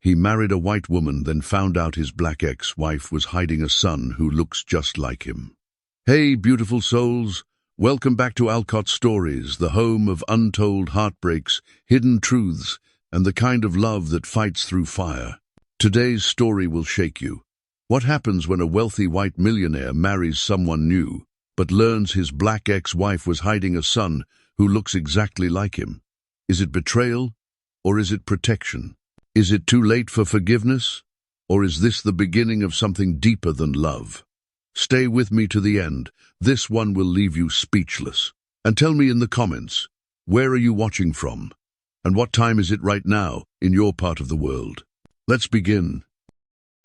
He married a white woman, then found out his black ex-wife was hiding a son who looks just like him. Hey, beautiful souls! Welcome back to Alcot Stories, the home of untold heartbreaks, hidden truths, and the kind of love that fights through fire. Today's story will shake you. What happens when a wealthy white millionaire marries someone new, but learns his black ex-wife was hiding a son who looks exactly like him? Is it betrayal, or is it protection? Is it too late for forgiveness, or is this the beginning of something deeper than love? Stay with me to the end. This one will leave you speechless. And tell me in the comments, where are you watching from? And what time is it right now in your part of the world? Let's begin.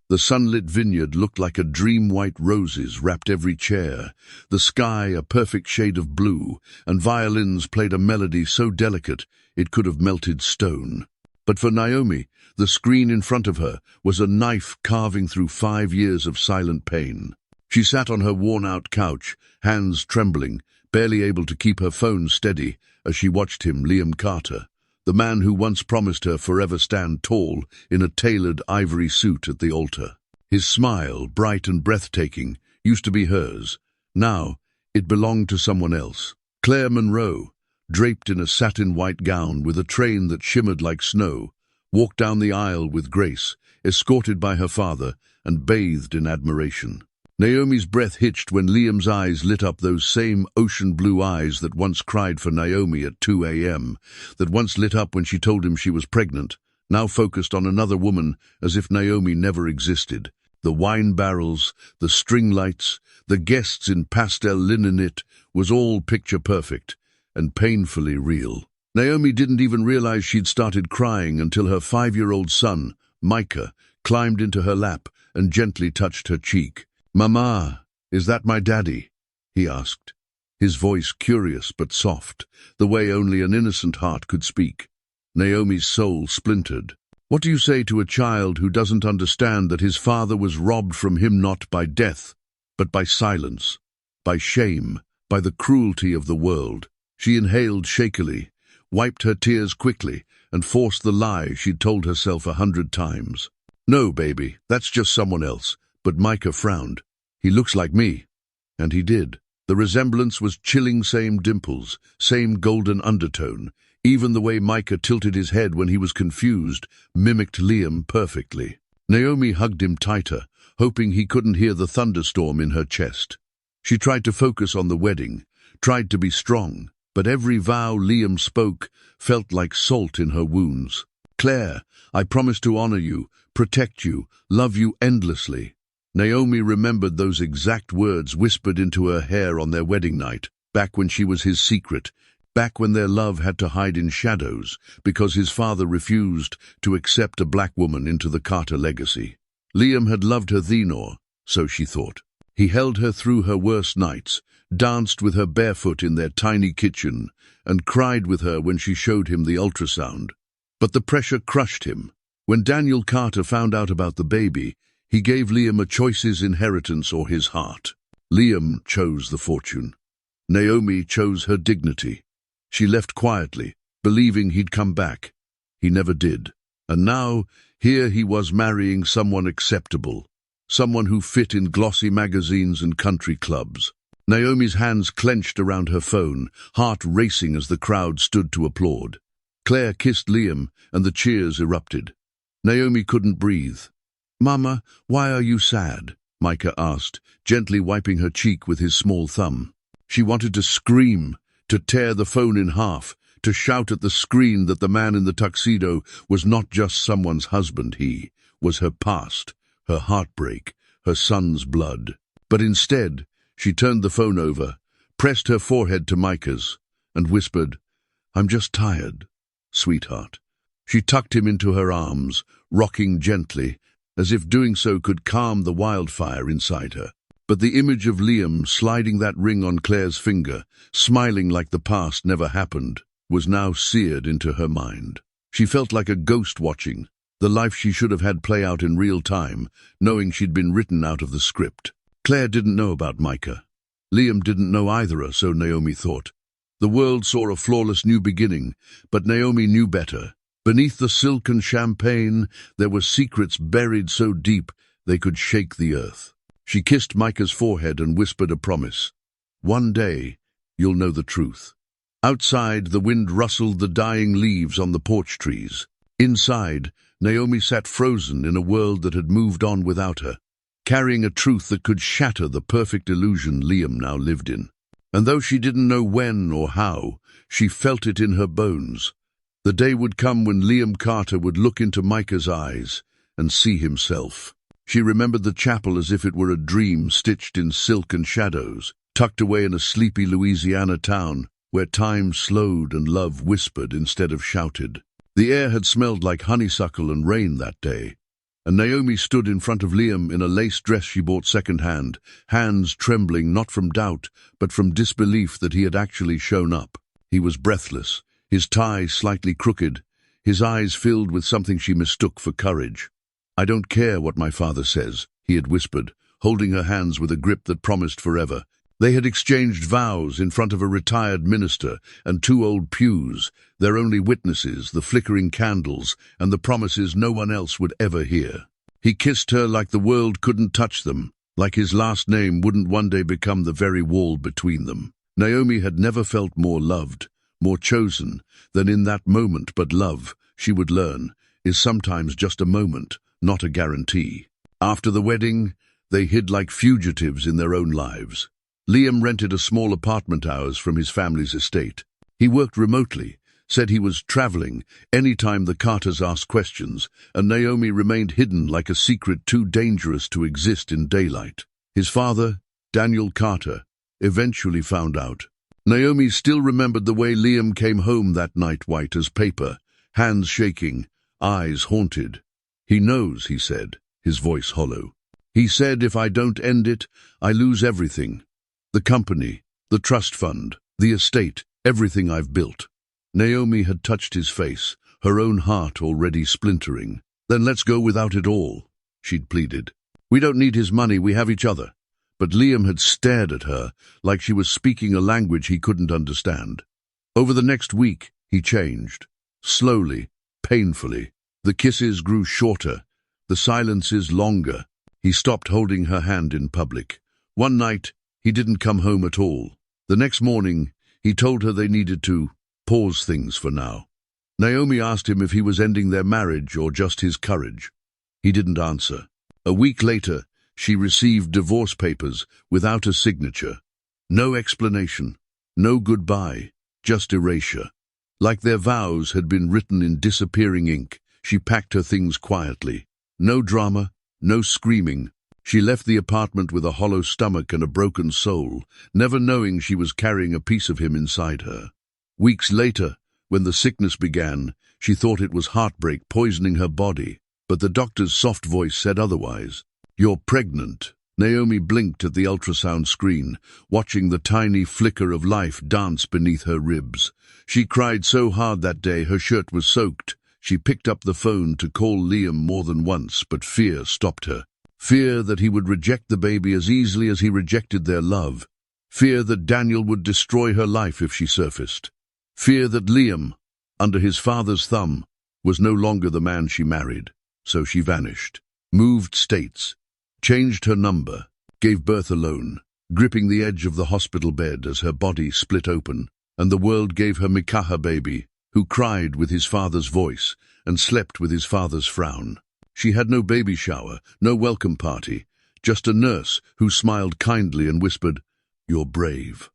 The sunlit vineyard looked like a dream. White roses wrapped every chair, the sky a perfect shade of blue, and violins played a melody so delicate it could have melted stone. But for Naomi, the screen in front of her was a knife carving through 5 years of silent pain. She sat on her worn-out couch, hands trembling, barely able to keep her phone steady as she watched him, Liam Carter, the man who once promised her forever, stand tall in a tailored ivory suit at the altar. His smile, bright and breathtaking, used to be hers. Now, it belonged to someone else. Claire Monroe, draped in a satin white gown with a train that shimmered like snow, walked down the aisle with grace, escorted by her father and bathed in admiration. Naomi's breath hitched when Liam's eyes lit up, those same ocean blue eyes that once cried for Naomi at 2 a.m., that once lit up when she told him she was pregnant, now focused on another woman as if Naomi never existed. The wine barrels, the string lights, the guests in pastel linen, it was all picture perfect and painfully real. Naomi didn't even realize she'd started crying until her 5-year-old son, Micah, climbed into her lap and gently touched her cheek. "Mama, is that my daddy?" he asked, his voice curious but soft, the way only an innocent heart could speak. Naomi's soul splintered. What do you say to a child who doesn't understand that his father was robbed from him not by death, but by silence, by shame, by the cruelty of the world? She inhaled shakily, wiped her tears quickly, and forced the lie she'd told herself 100 times. "No, baby, that's just someone else." But Micah frowned. "He looks like me." And he did. The resemblance was chilling, same dimples, same golden undertone. Even the way Micah tilted his head when he was confused mimicked Liam perfectly. Naomi hugged him tighter, hoping he couldn't hear the thunderstorm in her chest. She tried to focus on the wedding, tried to be strong, but every vow Liam spoke felt like salt in her wounds. "Claire, I promise to honor you, protect you, love you endlessly." Naomi remembered those exact words whispered into her hair on their wedding night, back when she was his secret, back when their love had to hide in shadows because his father refused to accept a black woman into the Carter legacy. Liam had loved her nor, so she thought. He held her through her worst nights, danced with her barefoot in their tiny kitchen, and cried with her when she showed him the ultrasound. But the pressure crushed him. When Daniel Carter found out about the baby, he gave Liam a choice's inheritance or his heart. Liam chose the fortune. Naomi chose her dignity. She left quietly, believing he'd come back. He never did. And now, here he was marrying someone acceptable, someone who fit in glossy magazines and country clubs. Naomi's hands clenched around her phone, heart racing as the crowd stood to applaud. Claire kissed Liam, and the cheers erupted. Naomi couldn't breathe. "Mama, why are you sad?" Micah asked, gently wiping her cheek with his small thumb. She wanted to scream, to tear the phone in half, to shout at the screen that the man in the tuxedo was not just someone's husband, he was her past, her heartbreak, her son's blood. But instead, she turned the phone over, pressed her forehead to Micah's, and whispered, "I'm just tired, sweetheart." She tucked him into her arms, rocking gently, as if doing so could calm the wildfire inside her. But the image of Liam sliding that ring on Claire's finger, smiling like the past never happened, was now seared into her mind. She felt like a ghost watching, the life she should have had play out in real time, knowing she'd been written out of the script. Claire didn't know about Micah. Liam didn't know either, so Naomi thought. The world saw a flawless new beginning, but Naomi knew better. Beneath the silken champagne, there were secrets buried so deep they could shake the earth. She kissed Micah's forehead and whispered a promise. One day, you'll know the truth. Outside, the wind rustled the dying leaves on the porch trees. Inside, Naomi sat frozen in a world that had moved on without her, carrying a truth that could shatter the perfect illusion Liam now lived in. And though she didn't know when or how, she felt it in her bones. The day would come when Liam Carter would look into Micah's eyes and see himself. She remembered the chapel as if it were a dream stitched in silk and shadows, tucked away in a sleepy Louisiana town where time slowed and love whispered instead of shouted. The air had smelled like honeysuckle and rain that day, and Naomi stood in front of Liam in a lace dress she bought second-hand, hands trembling not from doubt but from disbelief that he had actually shown up. He was breathless, his tie slightly crooked, his eyes filled with something she mistook for courage. "I don't care what my father says," he had whispered, holding her hands with a grip that promised forever. They had exchanged vows in front of a retired minister and 2 old pews, their only witnesses, the flickering candles, and the promises no one else would ever hear. He kissed her like the world couldn't touch them, like his last name wouldn't one day become the very wall between them. Naomi had never felt more loved, more chosen, than in that moment, but love, she would learn, is sometimes just a moment, not a guarantee. After the wedding, they hid like fugitives in their own lives. Liam rented a small apartment hours from his family's estate. He worked remotely, said he was traveling any time the Carters asked questions, and Naomi remained hidden like a secret too dangerous to exist in daylight. His father, Daniel Carter, eventually found out. Naomi still remembered the way Liam came home that night, white as paper, hands shaking, eyes haunted. "He knows," he said, his voice hollow. "He said if I don't end it, I lose everything. The company, the trust fund, the estate, everything I've built." Naomi had touched his face, her own heart already splintering. "Then let's go without it all," she'd pleaded. "We don't need his money, we have each other." But Liam had stared at her like she was speaking a language he couldn't understand. Over the next week, he changed. Slowly, painfully. The kisses grew shorter, the silences longer. He stopped holding her hand in public. One night, he didn't come home at all. The next morning, he told her they needed to pause things for now. Naomi asked him if he was ending their marriage or just his courage. He didn't answer. A week later, she received divorce papers without a signature. No explanation, no goodbye, just erasure. Like their vows had been written in disappearing ink, she packed her things quietly. No drama, no screaming. She left the apartment with a hollow stomach and a broken soul, never knowing she was carrying a piece of him inside her. Weeks later, when the sickness began, she thought it was heartbreak poisoning her body, but the doctor's soft voice said otherwise. "You're pregnant." Naomi blinked at the ultrasound screen, watching the tiny flicker of life dance beneath her ribs. She cried so hard that day her shirt was soaked. She picked up the phone to call Liam more than once, but fear stopped her. Fear that he would reject the baby as easily as he rejected their love. Fear that Daniel would destroy her life if she surfaced. Fear that Liam, under his father's thumb, was no longer the man she married. So she vanished, moved states, changed her number, gave birth alone, gripping the edge of the hospital bed as her body split open, and the world gave her Micah baby, who cried with his father's voice and slept with his father's frown. She had no baby shower, no welcome party, just a nurse who smiled kindly and whispered, "You're brave."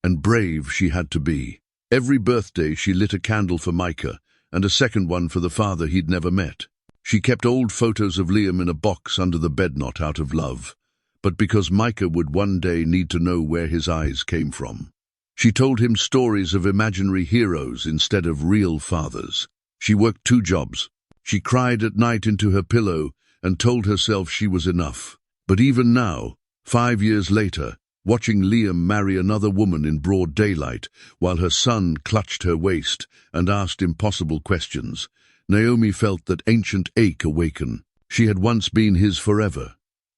And brave she had to be. Every birthday she lit a candle for Micah, and a second one for the father he'd never met. She kept old photos of Liam in a box under the bedknot out of love, but because Micah would one day need to know where his eyes came from. She told him stories of imaginary heroes instead of real fathers. She worked 2 jobs. She cried at night into her pillow and told herself she was enough. But even now, 5 years later, watching Liam marry another woman in broad daylight, while her son clutched her waist and asked impossible questions, Naomi felt that ancient ache awaken. She had once been his forever.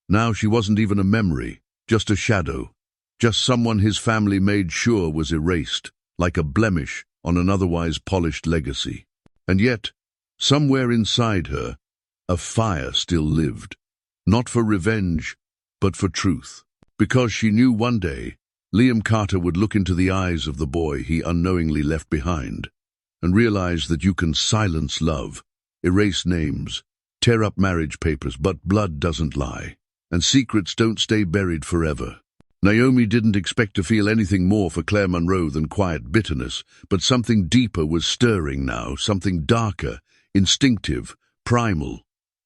Now she wasn't even a memory, just a shadow, just someone his family made sure was erased, like a blemish on an otherwise polished legacy. And yet, Somewhere inside her, a fire still lived. Not for revenge, but for truth. Because she knew one day, Liam Carter would look into the eyes of the boy he unknowingly left behind, and realize that you can silence love, erase names, tear up marriage papers, but blood doesn't lie, and secrets don't stay buried forever. Naomi didn't expect to feel anything more for Claire Monroe than quiet bitterness, but something deeper was stirring now, something darker, instinctive, primal.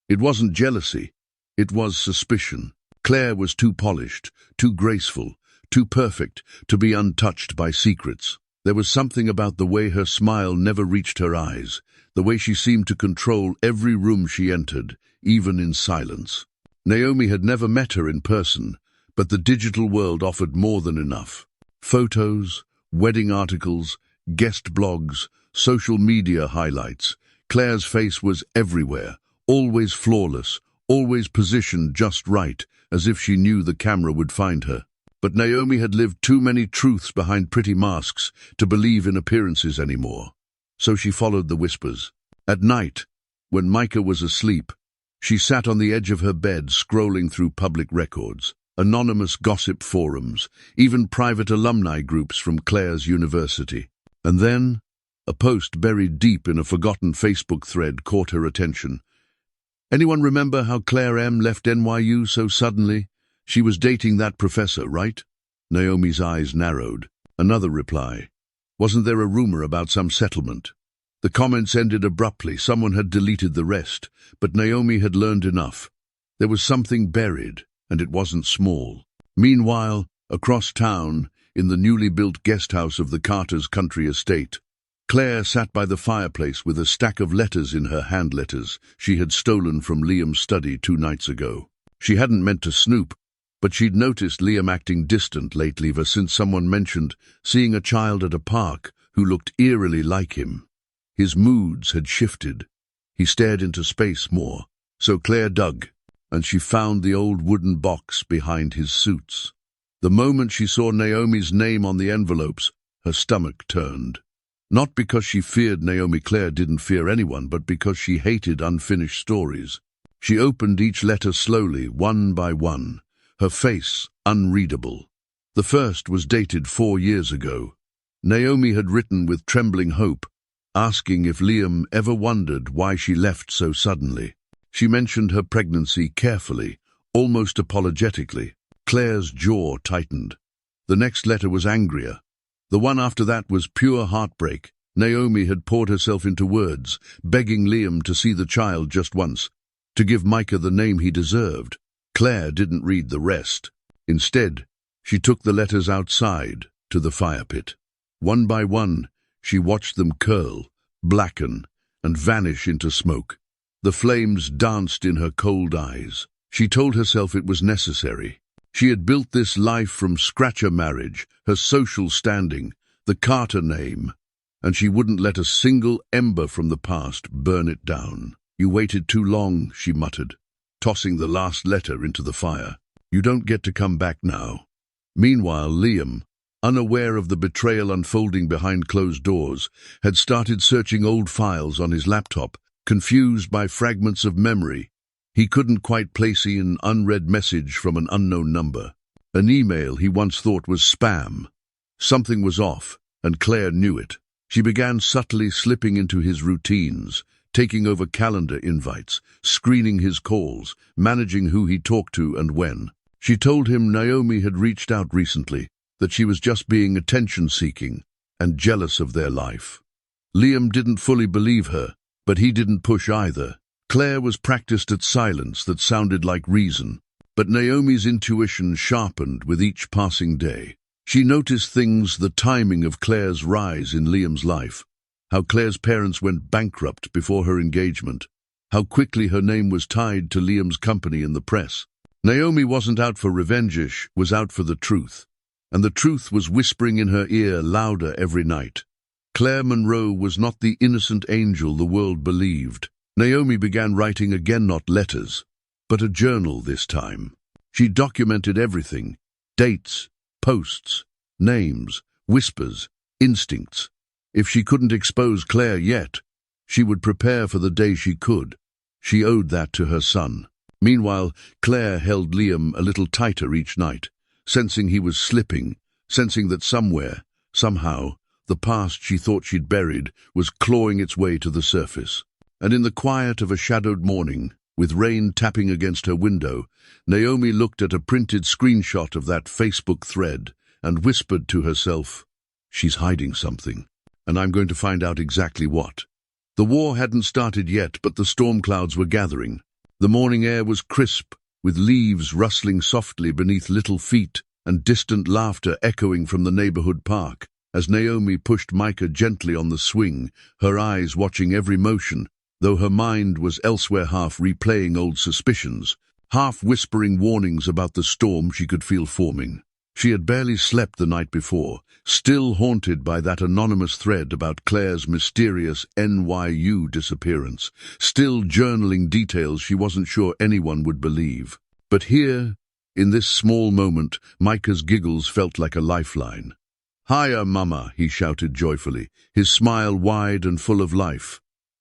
It wasn't jealousy, it was suspicion. Claire was too polished, too graceful, too perfect to be untouched by secrets. There was something about the way her smile never reached her eyes, the way she seemed to control every room she entered, even in silence. Naomi had never met her in person, but the digital world offered more than enough. Photos, wedding articles, guest blogs, social media highlights. Claire's face was everywhere, always flawless, always positioned just right, as if she knew the camera would find her. But Naomi had lived too many truths behind pretty masks to believe in appearances anymore. So she followed the whispers. At night, when Micah was asleep, she sat on the edge of her bed scrolling through public records, anonymous gossip forums, even private alumni groups from Claire's university. And then, a post buried deep in a forgotten Facebook thread caught her attention. Anyone remember how Claire M. left NYU so suddenly? She was dating that professor, right? Naomi's eyes narrowed. Another reply. Wasn't there a rumor about some settlement? The comments ended abruptly. Someone had deleted the rest, but Naomi had learned enough. There was something buried, and it wasn't small. Meanwhile, across town, in the newly built guest house of the Carters' country estate, Claire sat by the fireplace with a stack of letters in her hand, letters she had stolen from Liam's study 2 nights ago. She hadn't meant to snoop, but she'd noticed Liam acting distant lately ever since someone mentioned seeing a child at a park who looked eerily like him. His moods had shifted. He stared into space more. So Claire dug, and she found the old wooden box behind his suits. The moment she saw Naomi's name on the envelopes, her stomach turned. Not because she feared Naomi. Claire didn't fear anyone, but because she hated unfinished stories. She opened each letter slowly, one by one, her face unreadable. The first was dated 4 years ago. Naomi had written with trembling hope, asking if Liam ever wondered why she left so suddenly. She mentioned her pregnancy carefully, almost apologetically. Claire's jaw tightened. The next letter was angrier. The one after that was pure heartbreak. Naomi had poured herself into words, begging Liam to see the child just once, to give Micah the name he deserved. Claire didn't read the rest. Instead, she took the letters outside, to the fire pit. One by one, she watched them curl, blacken, and vanish into smoke. The flames danced in her cold eyes. She told herself it was necessary. She had built this life from scratch: a marriage, her social standing, the Carter name, and she wouldn't let a single ember from the past burn it down. You waited too long, she muttered, tossing the last letter into the fire. You don't get to come back now. Meanwhile, Liam, unaware of the betrayal unfolding behind closed doors, had started searching old files on his laptop, confused by fragments of memory. He couldn't quite place an unread message from an unknown number. An email he once thought was spam. Something was off, and Claire knew it. She began subtly slipping into his routines, taking over calendar invites, screening his calls, managing who he talked to and when. She told him Naomi had reached out recently, that she was just being attention-seeking and jealous of their life. Liam didn't fully believe her, but he didn't push either. Claire was practiced at silence that sounded like reason, but Naomi's intuition sharpened with each passing day. She noticed things: the timing of Claire's rise in Liam's life, how Claire's parents went bankrupt before her engagement, how quickly her name was tied to Liam's company in the press. Naomi wasn't out for revenge, she was out for the truth, and the truth was whispering in her ear louder every night. Claire Monroe was not the innocent angel the world believed. Naomi began writing again, not letters, but a journal this time. She documented everything: dates, posts, names, whispers, instincts. If she couldn't expose Claire yet, She would prepare for the day she could. She owed that to her son. Meanwhile, Claire held Liam a little tighter each night, sensing he was slipping, sensing that somewhere, somehow, the past she thought she'd buried was clawing its way to the surface. And in the quiet of a shadowed morning, with rain tapping against her window, Naomi looked at a printed screenshot of that Facebook thread and whispered to herself, "She's hiding something, and I'm going to find out exactly what." The war hadn't started yet, but the storm clouds were gathering. The morning air was crisp, with leaves rustling softly beneath little feet and distant laughter echoing from the neighborhood park. As Naomi pushed Micah gently on the swing, her eyes watching every motion, though her mind was elsewhere, half replaying old suspicions, half whispering warnings about the storm she could feel forming. She had barely slept the night before, still haunted by that anonymous thread about Claire's mysterious NYU disappearance, still journaling details she wasn't sure anyone would believe. But here, in this small moment, Micah's giggles felt like a lifeline. "Hiya, Mama," he shouted joyfully, his smile wide and full of life.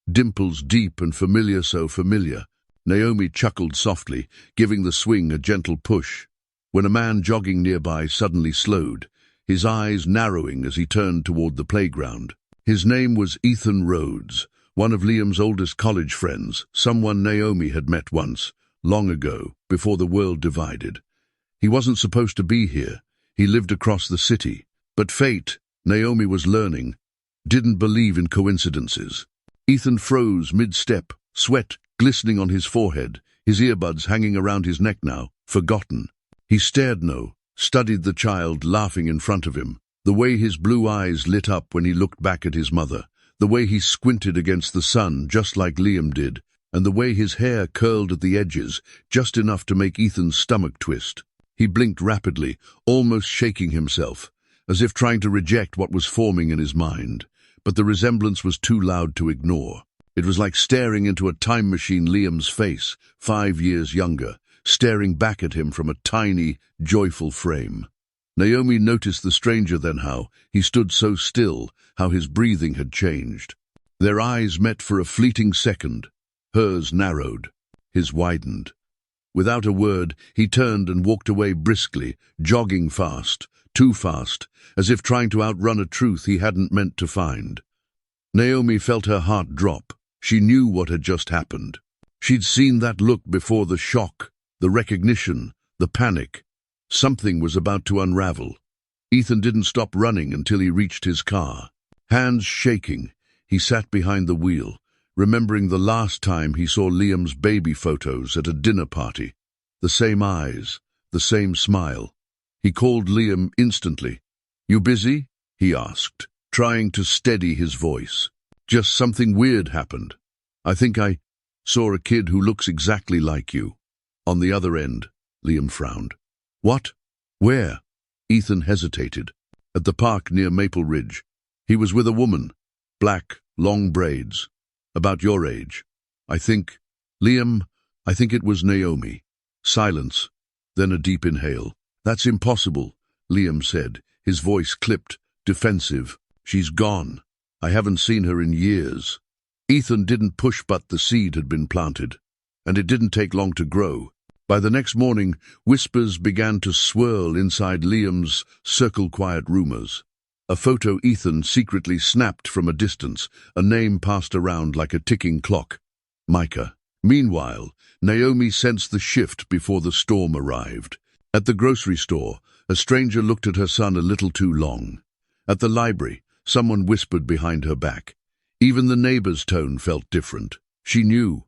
Dimples deep and familiar, so familiar. Naomi chuckled softly, giving the swing a gentle push, when a man jogging nearby suddenly slowed, his eyes narrowing as he turned toward the playground. His name was Ethan Rhodes, one of Liam's oldest college friends, someone Naomi had met once, long ago, before the world divided. He wasn't supposed to be here. He lived across the city. But fate, Naomi was learning, didn't believe in coincidences. Ethan froze mid-step, sweat glistening on his forehead, his earbuds hanging around his neck now, forgotten. He stared studied the child laughing in front of him, the way his blue eyes lit up when he looked back at his mother, the way he squinted against the sun just like Liam did, and the way his hair curled at the edges, just enough to make Ethan's stomach twist. He blinked rapidly, almost shaking himself, as if trying to reject what was forming in his mind. But the resemblance was too loud to ignore. It was like staring into a time machine. Liam's face, 5 years younger, staring back at him from a tiny, joyful frame. Naomi noticed the stranger then, how he stood so still, how his breathing had changed. Their eyes met for a fleeting second. Hers narrowed, his widened. Without a word, he turned and walked away briskly, jogging fast, too fast, as if trying to outrun a truth he hadn't meant to find. Naomi felt her heart drop. She knew what had just happened. She'd seen that look before, the shock, the recognition, the panic. Something was about to unravel. Ethan didn't stop running until he reached his car. Hands shaking, he sat behind the wheel, remembering the last time he saw Liam's baby photos at a dinner party. The same eyes, the same smile. He called Liam instantly. "You busy?" he asked, trying to steady his voice. "Just something weird happened. I think I saw a kid who looks exactly like you." On the other end, Liam frowned. "What? Where?" Ethan hesitated. "At the park near Maple Ridge. He was with a woman. Black, long braids. About your age. I think, Liam, I think it was Naomi." Silence, then a deep inhale. "That's impossible," Liam said, his voice clipped, defensive. "She's gone. I haven't seen her in years." Ethan didn't push, but the seed had been planted, and it didn't take long to grow. By the next morning, whispers began to swirl inside Liam's circle, quiet rumors. A photo Ethan secretly snapped from a distance, a name passed around like a ticking clock. Micah. Meanwhile, Naomi sensed the shift before the storm arrived. At the grocery store, a stranger looked at her son a little too long. At the library, someone whispered behind her back. Even the neighbor's tone felt different. She knew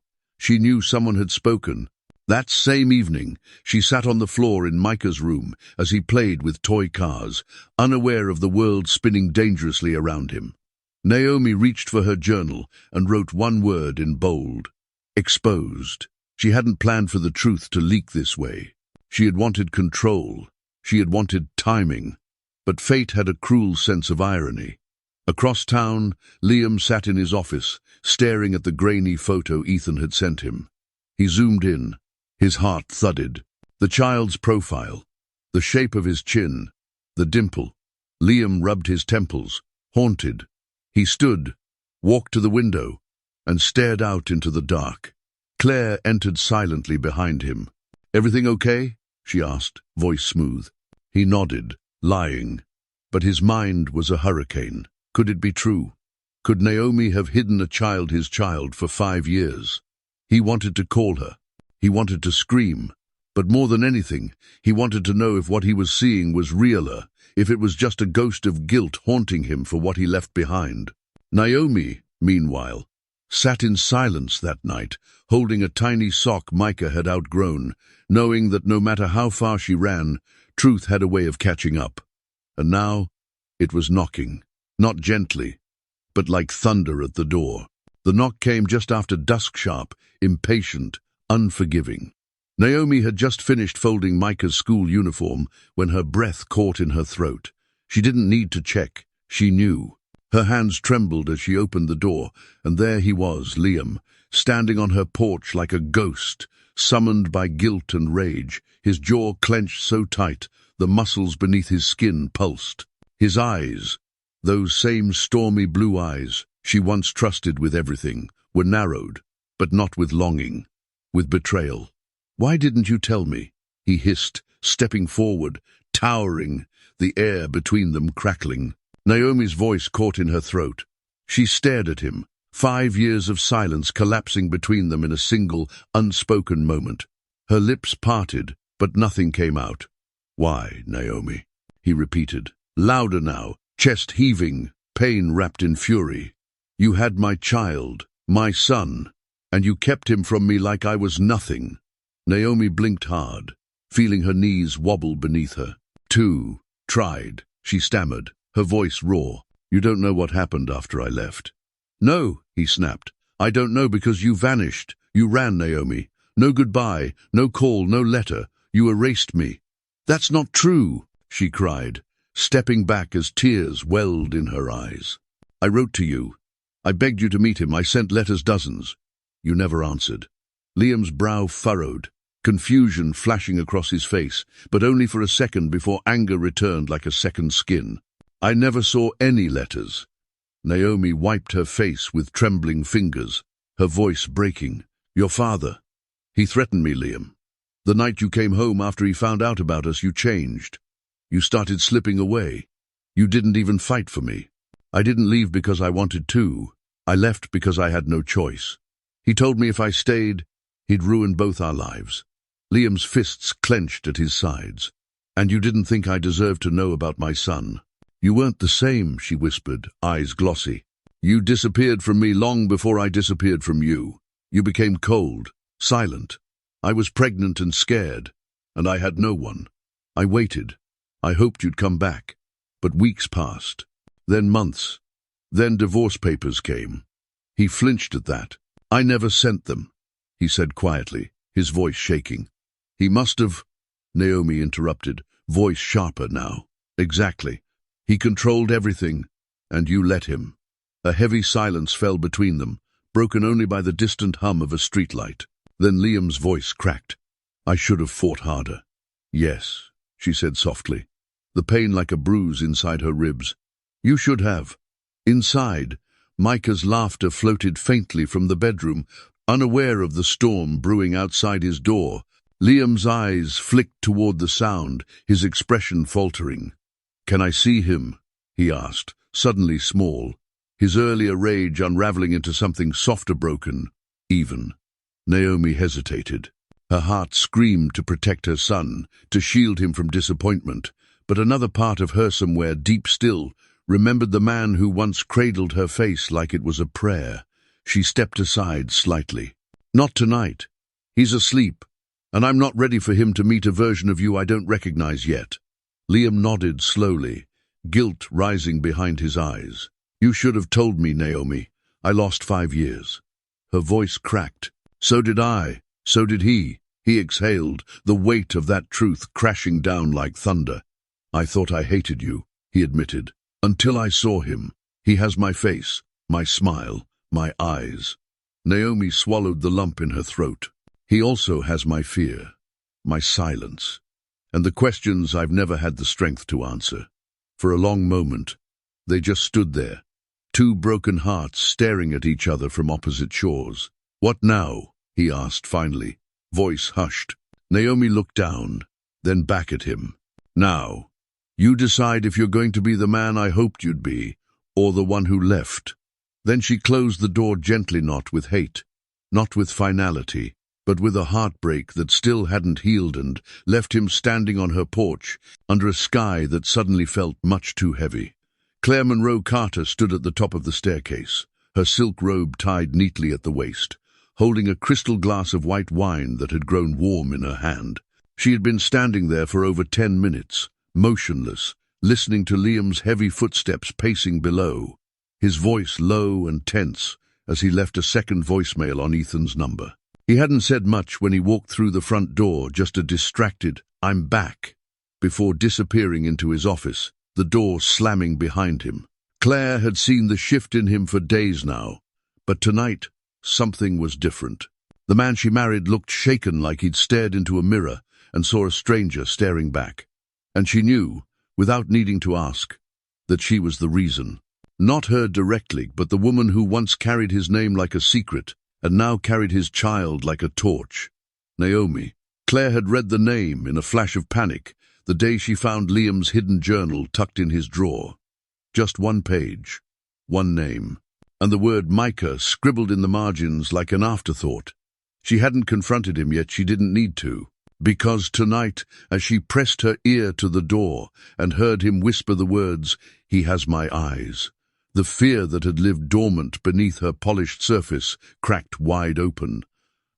someone had spoken. That same evening, she sat on the floor in Micah's room as he played with toy cars, unaware of the world spinning dangerously around him. Naomi reached for her journal and wrote one word in bold. Exposed. She hadn't planned for the truth to leak this way. She had wanted control. She had wanted timing. But fate had a cruel sense of irony. Across town, Liam sat in his office, staring at the grainy photo Ethan had sent him. He zoomed in. His heart thudded. The child's profile, the shape of his chin, the dimple. Liam rubbed his temples, haunted. He stood, walked to the window, and stared out into the dark. Claire entered silently behind him. "Everything okay?" she asked, voice smooth. He nodded, lying. But his mind was a hurricane. Could it be true? Could Naomi have hidden his child, for 5 years? He wanted to call her. He wanted to scream. But more than anything, he wanted to know if what he was seeing was realer, if it was just a ghost of guilt haunting him for what he left behind. Naomi, meanwhile, sat in silence that night, holding a tiny sock Micah had outgrown, knowing that no matter how far she ran, truth had a way of catching up. And now it was knocking, not gently, but like thunder at the door. The knock came just after dusk, sharp, impatient, unforgiving. Naomi had just finished folding Micah's school uniform when her breath caught in her throat. She didn't need to check. She knew. Her hands trembled as she opened the door, and there he was, Liam, standing on her porch like a ghost, summoned by guilt and rage, his jaw clenched so tight the muscles beneath his skin pulsed. His eyes, those same stormy blue eyes she once trusted with everything, were narrowed, but not with longing, with betrayal. "Why didn't you tell me?" he hissed, stepping forward, towering, the air between them crackling. Naomi's voice caught in her throat. She stared at him, 5 years of silence collapsing between them in a single, unspoken moment. Her lips parted, but nothing came out. "Why, Naomi?" he repeated, louder now, chest heaving, pain wrapped in fury. "You had my child, my son, and you kept him from me like I was nothing." Naomi blinked hard, feeling her knees wobble beneath her. Tried, she stammered, her voice raw. "You don't know what happened after I left." "No," he snapped. "I don't know because you vanished. You ran, Naomi. No goodbye, no call, no letter. You erased me." "That's not true," she cried, stepping back as tears welled in her eyes. "I wrote to you. I begged you to meet him. I sent letters dozens. You never answered." Liam's brow furrowed, confusion flashing across his face, but only for a second before anger returned like a second skin. "I never saw any letters." Naomi wiped her face with trembling fingers, her voice breaking. "Your father. He threatened me, Liam. The night you came home after he found out about us, you changed. You started slipping away. You didn't even fight for me. I didn't leave because I wanted to. I left because I had no choice. He told me if I stayed, he'd ruin both our lives." Liam's fists clenched at his sides. "And you didn't think I deserved to know about my son?" "You weren't the same," she whispered, eyes glossy. "You disappeared from me long before I disappeared from you. You became cold, silent. I was pregnant and scared, and I had no one. I waited. I hoped you'd come back. But weeks passed. Then months. Then divorce papers came." He flinched at that. "I never sent them," he said quietly, his voice shaking. "He must have," Naomi interrupted, voice sharper now. "Exactly. He controlled everything, and you let him." A heavy silence fell between them, broken only by the distant hum of a streetlight. Then Liam's voice cracked. "I should have fought harder." "Yes," she said softly, the pain like a bruise inside her ribs. "You should have." Inside, Micah's laughter floated faintly from the bedroom, unaware of the storm brewing outside his door. Liam's eyes flicked toward the sound, his expression faltering. "Can I see him?" he asked, suddenly small, his earlier rage unraveling into something softer, broken, even. Naomi hesitated. Her heart screamed to protect her son, to shield him from disappointment, but another part of her somewhere, deep still, remembered the man who once cradled her face like it was a prayer. She stepped aside slightly. "Not tonight. He's asleep, and I'm not ready for him to meet a version of you I don't recognize yet." Liam nodded slowly, guilt rising behind his eyes. "You should have told me, Naomi. I lost 5 years." Her voice cracked. "So did I. So did he." He exhaled, the weight of that truth crashing down like thunder. "I thought I hated you," he admitted, "until I saw him. He has my face, my smile, my eyes." Naomi swallowed the lump in her throat. "He also has my fear, my silence, and the questions I've never had the strength to answer." For a long moment, they just stood there, two broken hearts staring at each other from opposite shores. "What now?" he asked finally, voice hushed. Naomi looked down, then back at him. "Now, you decide if you're going to be the man I hoped you'd be, or the one who left." Then she closed the door gently, not with hate, not with finality, but with a heartbreak that still hadn't healed, and left him standing on her porch under a sky that suddenly felt much too heavy. Claire Monroe Carter stood at the top of the staircase, her silk robe tied neatly at the waist, holding a crystal glass of white wine that had grown warm in her hand. She had been standing there for over 10 minutes, motionless, listening to Liam's heavy footsteps pacing below, his voice low and tense as he left a second voicemail on Ethan's number. He hadn't said much when he walked through the front door, just a distracted, "I'm back," before disappearing into his office, the door slamming behind him. Claire had seen the shift in him for days now, but tonight something was different. The man she married looked shaken, like he'd stared into a mirror and saw a stranger staring back. And she knew, without needing to ask, that she was the reason. Not her directly, but the woman who once carried his name like a secret, and now carried his child like a torch. Naomi. Claire had read the name in a flash of panic the day she found Liam's hidden journal tucked in his drawer. Just one page, one name, and the word Micah scribbled in the margins like an afterthought. She hadn't confronted him yet, she didn't need to, because tonight, as she pressed her ear to the door and heard him whisper the words, "He has my eyes," the fear that had lived dormant beneath her polished surface cracked wide open.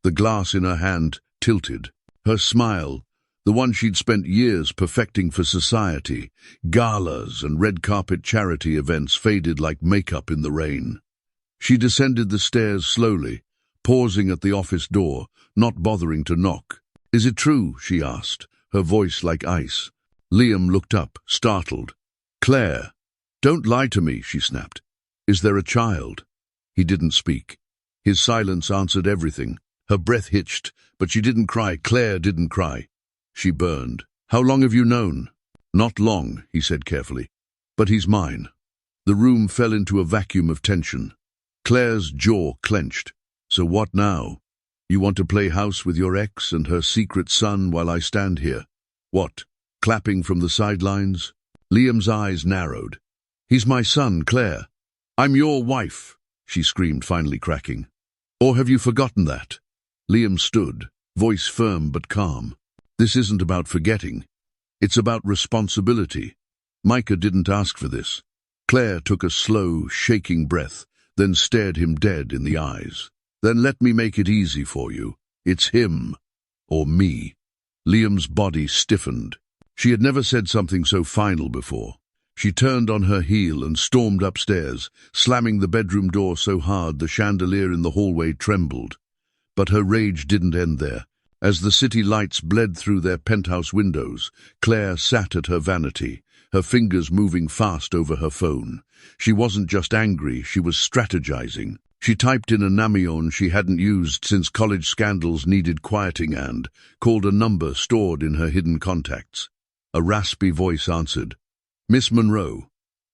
The glass in her hand tilted. Her smile, the one she'd spent years perfecting for society, galas and red carpet charity events, faded like makeup in the rain. She descended the stairs slowly, pausing at the office door, not bothering to knock. "Is it true?" she asked, her voice like ice. Liam looked up, startled. "Claire, don't lie to me," she snapped. "Is there a child?" He didn't speak. His silence answered everything. Her breath hitched, but she didn't cry. Claire didn't cry. She burned. "How long have you known?" "Not long," he said carefully. "But he's mine." The room fell into a vacuum of tension. Claire's jaw clenched. "So what now? You want to play house with your ex and her secret son while I stand here? What, clapping from the sidelines?" Liam's eyes narrowed. "He's my son, Claire. I'm your wife," she screamed, finally cracking. "Or have you forgotten that?" Liam stood, voice firm but calm. "This isn't about forgetting. It's about responsibility. Micah didn't ask for this." Claire took a slow, shaking breath, then stared him dead in the eyes. "Then let me make it easy for you. It's him, or me." Liam's body stiffened. She had never said something so final before. She turned on her heel and stormed upstairs, slamming the bedroom door so hard the chandelier in the hallway trembled. But her rage didn't end there. As the city lights bled through their penthouse windows, Claire sat at her vanity, her fingers moving fast over her phone. She wasn't just angry, she was strategizing. She typed in a numeron she hadn't used since college scandals needed quieting and called a number stored in her hidden contacts. A raspy voice answered. "Miss Monroe,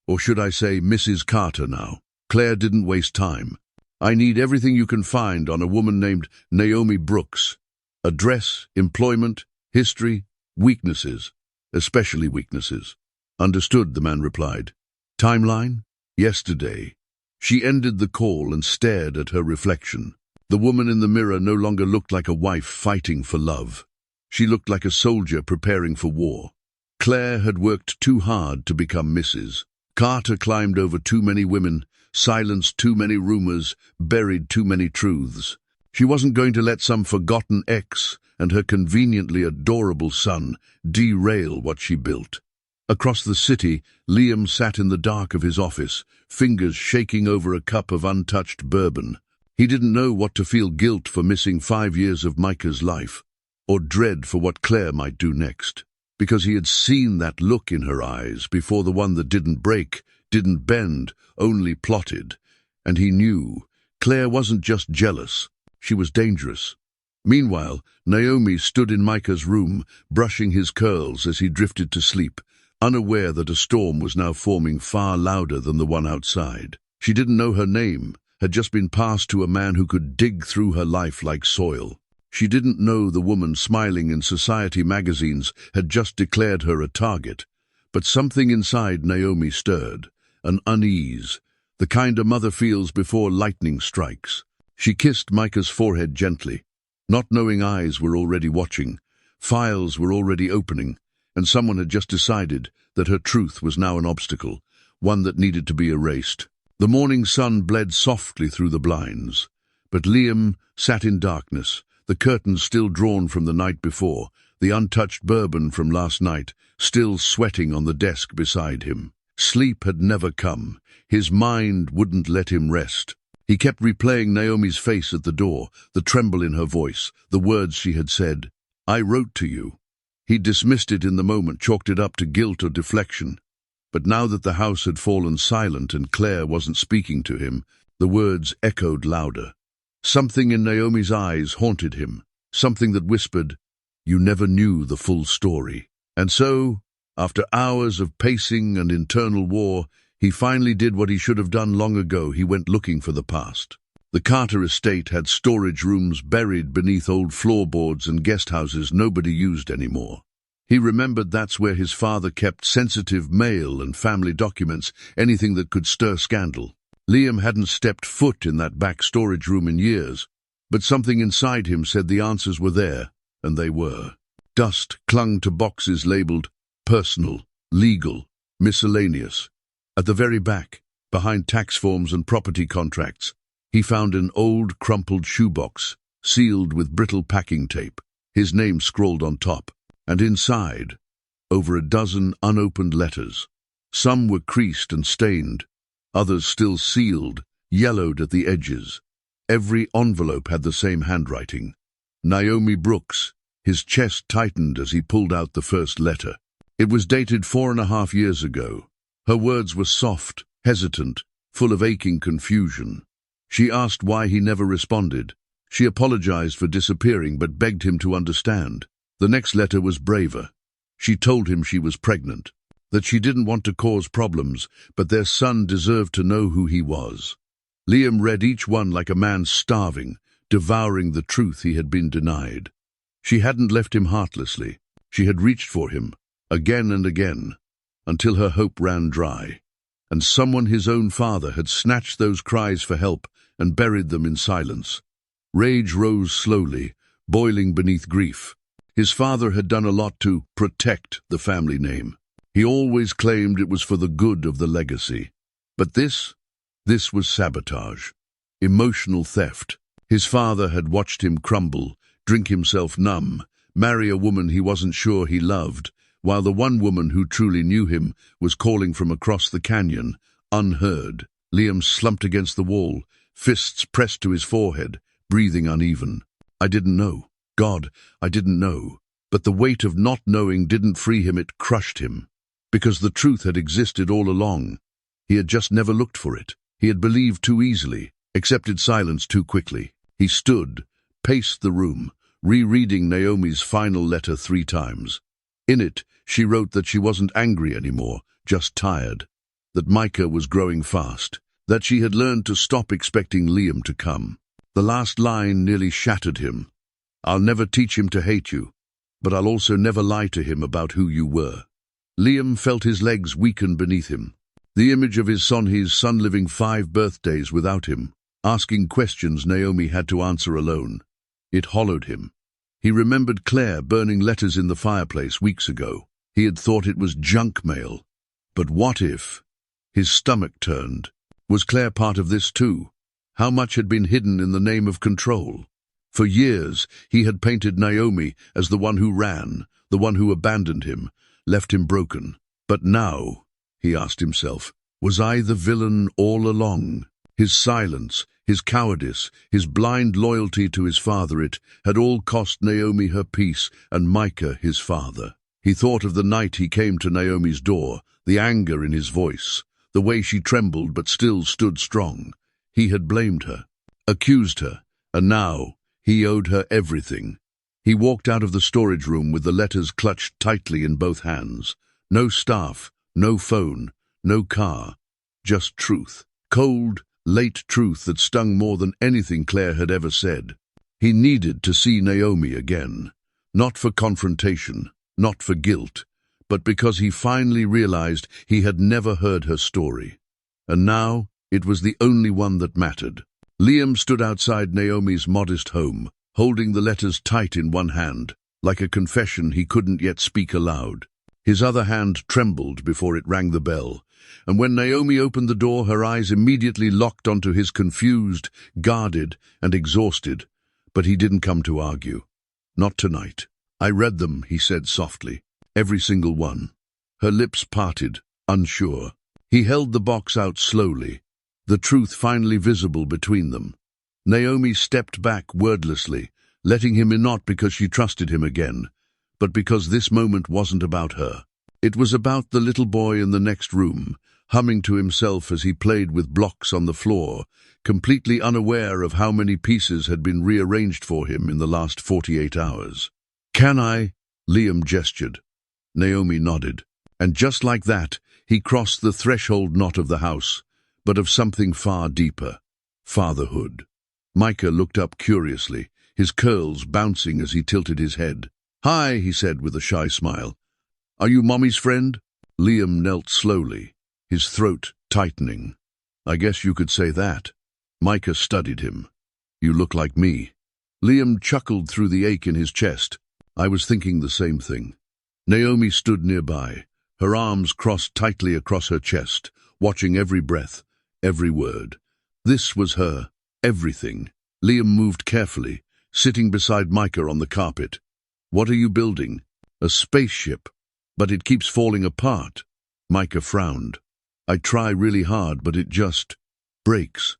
or should I say Mrs. Carter now?" Claire didn't waste time. "I need everything you can find on a woman named Naomi Brooks. Address, employment, history, weaknesses, especially weaknesses." "Understood," the man replied. "Timeline?" "Yesterday." She ended the call and stared at her reflection. The woman in the mirror no longer looked like a wife fighting for love. She looked like a soldier preparing for war. Claire had worked too hard to become Mrs. Carter, climbed over too many women, silenced too many rumors, buried too many truths. She wasn't going to let some forgotten ex and her conveniently adorable son derail what she built. Across the city, Liam sat in the dark of his office, fingers shaking over a cup of untouched bourbon. He didn't know what to feel: guilt for missing 5 years of Micah's life, or dread for what Claire might do next. Because he had seen that look in her eyes before, the one that didn't break, didn't bend, only plotted. And he knew Claire wasn't just jealous, she was dangerous. Meanwhile, Naomi stood in Micah's room, brushing his curls as he drifted to sleep, unaware that a storm was now forming far louder than the one outside. She didn't know her name, had just been passed to a man who could dig through her life like soil. She didn't know the woman smiling in society magazines had just declared her a target. But something inside Naomi stirred, an unease, the kind a mother feels before lightning strikes. She kissed Micah's forehead gently. Not knowing eyes were already watching, files were already opening, and someone had just decided that her truth was now an obstacle, one that needed to be erased. The morning sun bled softly through the blinds, but Liam sat in darkness, the curtains still drawn from the night before, the untouched bourbon from last night still sweating on the desk beside him. Sleep had never come. His mind wouldn't let him rest. He kept replaying Naomi's face at the door, the tremble in her voice, the words she had said. "I wrote to you." He dismissed it in the moment, chalked it up to guilt or deflection. But now that the house had fallen silent and Claire wasn't speaking to him, the words echoed louder. Something in Naomi's eyes haunted him, something that whispered, "You never knew the full story." And so, after hours of pacing and internal war, he finally did what he should have done long ago. He went looking for the past. The Carter estate had storage rooms buried beneath old floorboards and guest houses nobody used anymore. He remembered that's where his father kept sensitive mail and family documents, anything that could stir scandal. Liam hadn't stepped foot in that back storage room in years, but something inside him said the answers were there, and they were. Dust clung to boxes labeled personal, legal, miscellaneous. At the very back, behind tax forms and property contracts, he found an old, crumpled shoebox, sealed with brittle packing tape, his name scrawled on top, and inside, over a dozen unopened letters. Some were creased and stained, others still sealed, yellowed at the edges. Every envelope had the same handwriting. Naomi Brooks. His chest tightened as he pulled out the first letter. It was dated 4.5 years ago. Her words were soft, hesitant, full of aching confusion. She asked why he never responded. She apologized for disappearing but begged him to understand. The next letter was braver. She told him she was pregnant, that she didn't want to cause problems, but their son deserved to know who he was. Liam read each one like a man starving, devouring the truth he had been denied. She hadn't left him heartlessly. She had reached for him, again and again, until her hope ran dry. And someone, his own father, had snatched those cries for help and buried them in silence. Rage rose slowly, boiling beneath grief. His father had done a lot to protect the family name. He always claimed it was for the good of the legacy. But this was sabotage, emotional theft. His father had watched him crumble, drink himself numb, marry a woman he wasn't sure he loved, while the one woman who truly knew him was calling from across the canyon, unheard. Liam slumped against the wall, fists pressed to his forehead, breathing uneven. "I didn't know. God, I didn't know." But the weight of not knowing didn't free him, it crushed him. Because the truth had existed all along. He had just never looked for it. He had believed too easily, accepted silence too quickly. He stood, paced the room, rereading Naomi's final letter 3 times. In it, she wrote that she wasn't angry anymore, just tired. That Micah was growing fast. That she had learned to stop expecting Liam to come. The last line nearly shattered him. "I'll never teach him to hate you, but I'll also never lie to him about who you were." Liam felt his legs weaken beneath him. The image of his son living 5 birthdays without him, asking questions Naomi had to answer alone. It hollowed him. He remembered Claire burning letters in the fireplace weeks ago. He had thought it was junk mail. But what if? His stomach turned. Was Claire part of this too? How much had been hidden in the name of control? For years, he had painted Naomi as the one who ran, the one who abandoned him, left him broken. But now, he asked himself, was I the villain all along? His silence, his cowardice, his blind loyalty to his father, it had all cost Naomi her peace and Micah his father. He thought of the night he came to Naomi's door, the anger in his voice, the way she trembled but still stood strong. He had blamed her, accused her, and now he owed her everything. He walked out of the storage room with the letters clutched tightly in both hands. No staff, no phone, no car, just truth. Cold, late truth that stung more than anything Claire had ever said. He needed to see Naomi again, not for confrontation, not for guilt, but because he finally realized he had never heard her story. And now, it was the only one that mattered. Liam stood outside Naomi's modest home, holding the letters tight in one hand, like a confession he couldn't yet speak aloud. His other hand trembled before it rang the bell, and when Naomi opened the door, her eyes immediately locked onto his, confused, guarded, and exhausted. But he didn't come to argue. Not tonight. "I read them," he said softly. "Every single one." Her lips parted, unsure. He held the box out slowly, the truth finally visible between them. Naomi stepped back wordlessly, letting him in, not because she trusted him again, but because this moment wasn't about her. It was about the little boy in the next room, humming to himself as he played with blocks on the floor, completely unaware of how many pieces had been rearranged for him in the last 48 hours. "Can I?" Liam gestured. Naomi nodded. And just like that, he crossed the threshold, not of the house, but of something far deeper. Fatherhood. Micah looked up curiously, his curls bouncing as he tilted his head. "Hi," he said with a shy smile. "Are you Mommy's friend?" Liam knelt slowly, his throat tightening. "I guess you could say that." Micah studied him. "You look like me." Liam chuckled through the ache in his chest. "I was thinking the same thing." Naomi stood nearby, her arms crossed tightly across her chest, watching every breath, every word. This was her, everything. Liam moved carefully, sitting beside Micah on the carpet. "What are you building?" "A spaceship, but it keeps falling apart." Micah frowned. "I try really hard, but it just breaks."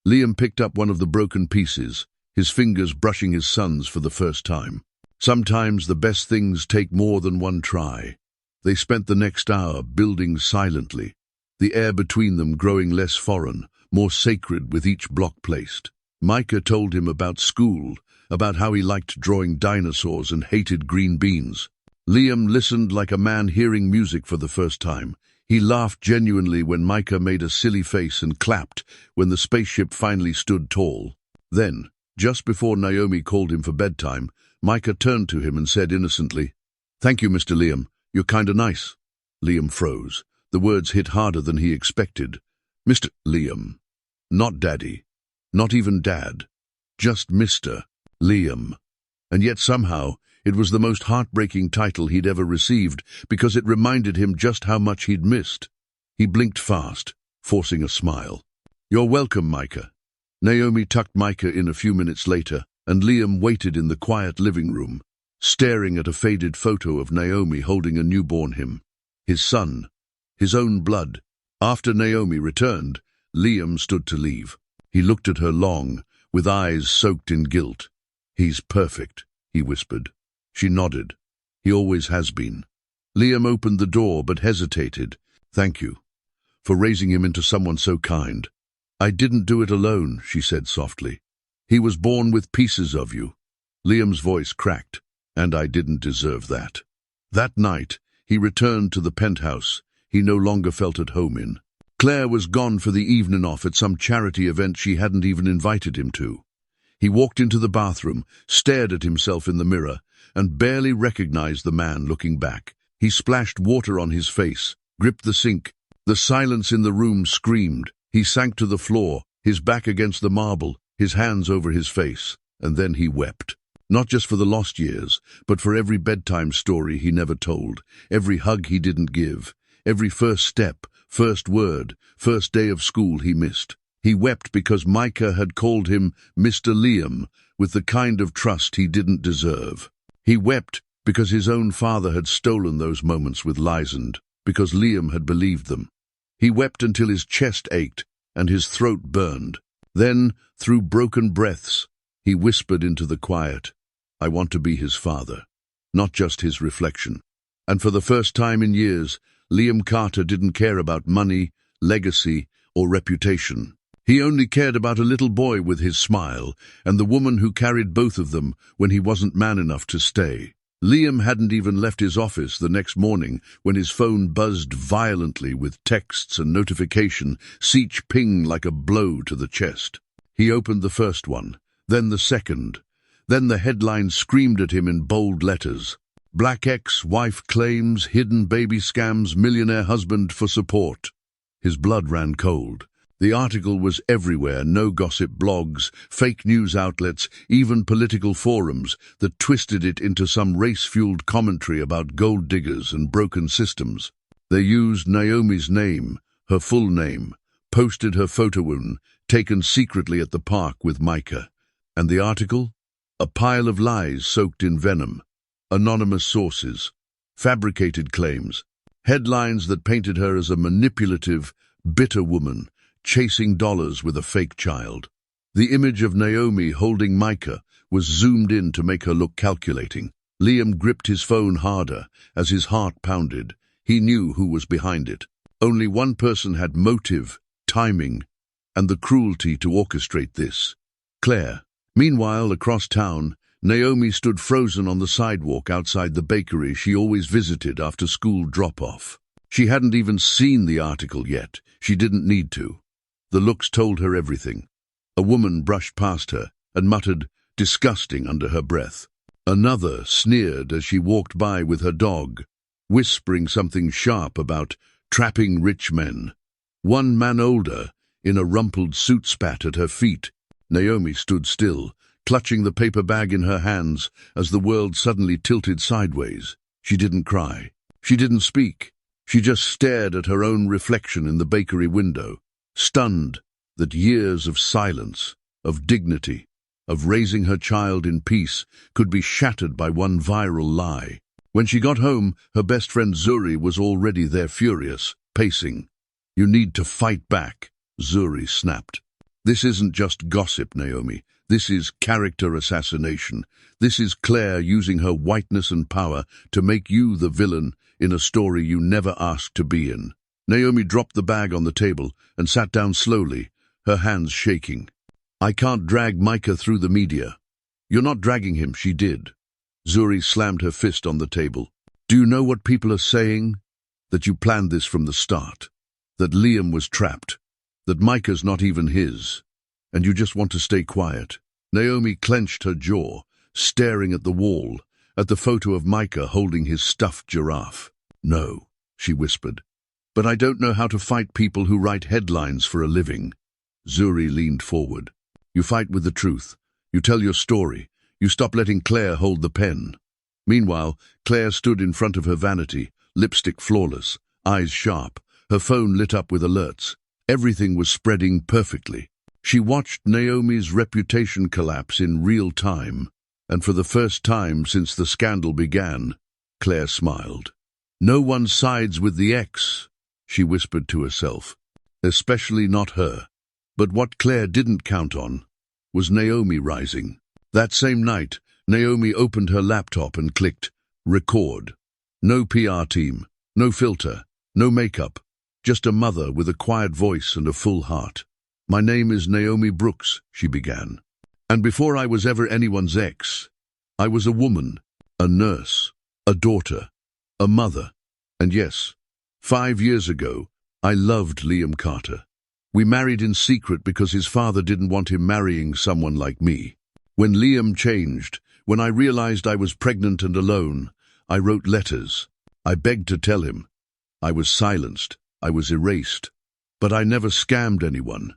Liam picked up one of the broken pieces, his fingers brushing his son's for the first time. Sometimes the best things take more than one try. They spent the next hour building silently, the air between them growing less foreign, more sacred with each block placed. Micah told him about school, about how he liked drawing dinosaurs and hated green beans. Liam listened like a man hearing music for the first time. He laughed genuinely when Micah made a silly face and clapped when the spaceship finally stood tall. Then, just before Naomi called him for bedtime, Micah turned to him and said innocently, "Thank you, Mr. Liam. You're kinda nice." Liam froze. The words hit harder than he expected. "Mr. Liam. Not Daddy. Not even Dad. Just Mr. Liam." And yet somehow, it was the most heartbreaking title he'd ever received because it reminded him just how much he'd missed. He blinked fast, forcing a smile. "You're welcome, Micah." Naomi tucked Micah in a few minutes later, and Liam waited in the quiet living room, staring at a faded photo of Naomi holding a newborn him. His son, his own blood. After Naomi returned, Liam stood to leave. He looked at her long, with eyes soaked in guilt. "He's perfect," he whispered. She nodded. "He always has been." Liam opened the door but hesitated. "Thank you for raising him into someone so kind." "I didn't do it alone," she said softly. "He was born with pieces of you." Liam's voice cracked. "And I didn't deserve that." That night, he returned to the penthouse he no longer felt at home in. Claire was gone for the evening off at some charity event she hadn't even invited him to. He walked into the bathroom, stared at himself in the mirror, and barely recognized the man looking back. He splashed water on his face, gripped the sink. The silence in the room screamed. He sank to the floor, his back against the marble, his hands over his face, and then he wept. Not just for the lost years, but for every bedtime story he never told, every hug he didn't give, every first step, first word, first day of school he missed. He wept because Micah had called him Mr. Liam with the kind of trust he didn't deserve. He wept because his own father had stolen those moments with Lysand, because Liam had believed them. He wept until his chest ached and his throat burned. Then, through broken breaths, he whispered into the quiet, "I want to be his father," not just his reflection. And for the first time in years, Liam Carter didn't care about money, legacy, or reputation. He only cared about a little boy with his smile and the woman who carried both of them when he wasn't man enough to stay. Liam hadn't even left his office the next morning when his phone buzzed violently with texts and notification, each ping like a blow to the chest. He opened the first one, then the second. Then the headline screamed at him in bold letters. Black ex-wife claims hidden baby scams millionaire husband for support. His blood ran cold. The article was everywhere, no gossip blogs, fake news outlets, even political forums that twisted it into some race-fueled commentary about gold diggers and broken systems. They used Naomi's name, her full name, posted her photo taken secretly at the park with Micah. And the article? A pile of lies soaked in venom. Anonymous sources. Fabricated claims. Headlines that painted her as a manipulative, bitter woman, chasing dollars with a fake child. The image of Naomi holding Micah was zoomed in to make her look calculating. Liam gripped his phone harder as his heart pounded. He knew who was behind it. Only one person had motive, timing, and the cruelty to orchestrate this. Claire. Meanwhile, across town, Naomi stood frozen on the sidewalk outside the bakery she always visited after school drop-off. She hadn't even seen the article yet. She didn't need to. The looks told her everything. A woman brushed past her and muttered, "Disgusting," under her breath. Another sneered as she walked by with her dog, whispering something sharp about trapping rich men. One man older, in a rumpled suit, spat at her feet. Naomi stood still, clutching the paper bag in her hands as the world suddenly tilted sideways. She didn't cry. She didn't speak. She just stared at her own reflection in the bakery window, stunned that years of silence, of dignity, of raising her child in peace could be shattered by one viral lie. When she got home, her best friend Zuri was already there, furious, pacing. "You need to fight back," Zuri snapped. "This isn't just gossip, Naomi. This is character assassination. This is Claire using her whiteness and power to make you the villain in a story you never asked to be in." Naomi dropped the bag on the table and sat down slowly, her hands shaking. "I can't drag Micah through the media." "You're not dragging him," she did. Zuri slammed her fist on the table. "Do you know what people are saying? That you planned this from the start. That Liam was trapped. That Micah's not even his. And you just want to stay quiet." Naomi clenched her jaw, staring at the wall, at the photo of Micah holding his stuffed giraffe. "No," she whispered. "But I don't know how to fight people who write headlines for a living." Zuri leaned forward. "You fight with the truth. You tell your story. You stop letting Claire hold the pen." Meanwhile, Claire stood in front of her vanity, lipstick flawless, eyes sharp, her phone lit up with alerts. Everything was spreading perfectly. She watched Naomi's reputation collapse in real time, and for the first time since the scandal began, Claire smiled. "No one sides with the ex," she whispered to herself, "especially not her." But what Claire didn't count on was Naomi rising. That same night, Naomi opened her laptop and clicked record. No PR team, no filter, no makeup, just a mother with a quiet voice and a full heart. "My name is Naomi Brooks," she began. "And before I was ever anyone's ex, I was a woman, a nurse, a daughter, a mother. And yes, 5 years ago, I loved Liam Carter. We married in secret because his father didn't want him marrying someone like me. When Liam changed, when I realized I was pregnant and alone, I wrote letters. I begged to tell him. I was silenced. I was erased. But I never scammed anyone.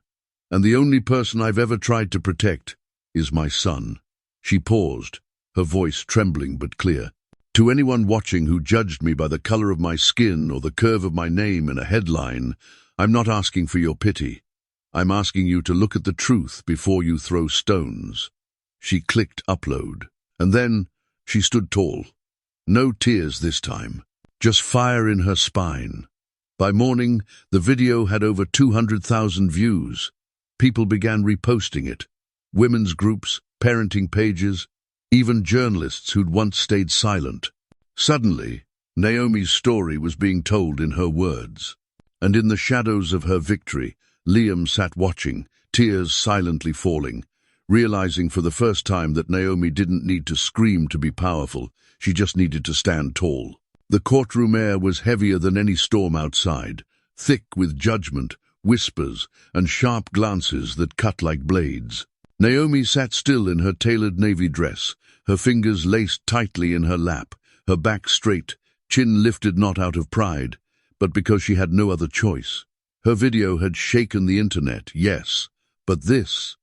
And the only person I've ever tried to protect is my son." She paused, her voice trembling but clear. "To anyone watching who judged me by the color of my skin or the curve of my name in a headline, I'm not asking for your pity. I'm asking you to look at the truth before you throw stones." She clicked upload, and then she stood tall. No tears this time, just fire in her spine. By morning, the video had over 200,000 views. People began reposting it. Women's groups, parenting pages, even journalists who'd once stayed silent. Suddenly, Naomi's story was being told in her words. And in the shadows of her victory, Liam sat watching, tears silently falling, realizing for the first time that Naomi didn't need to scream to be powerful, she just needed to stand tall. The courtroom air was heavier than any storm outside, thick with judgment, whispers, and sharp glances that cut like blades. Naomi sat still in her tailored navy dress, her fingers laced tightly in her lap, her back straight, chin lifted not out of pride, but because she had no other choice. Her video had shaken the internet, yes, but this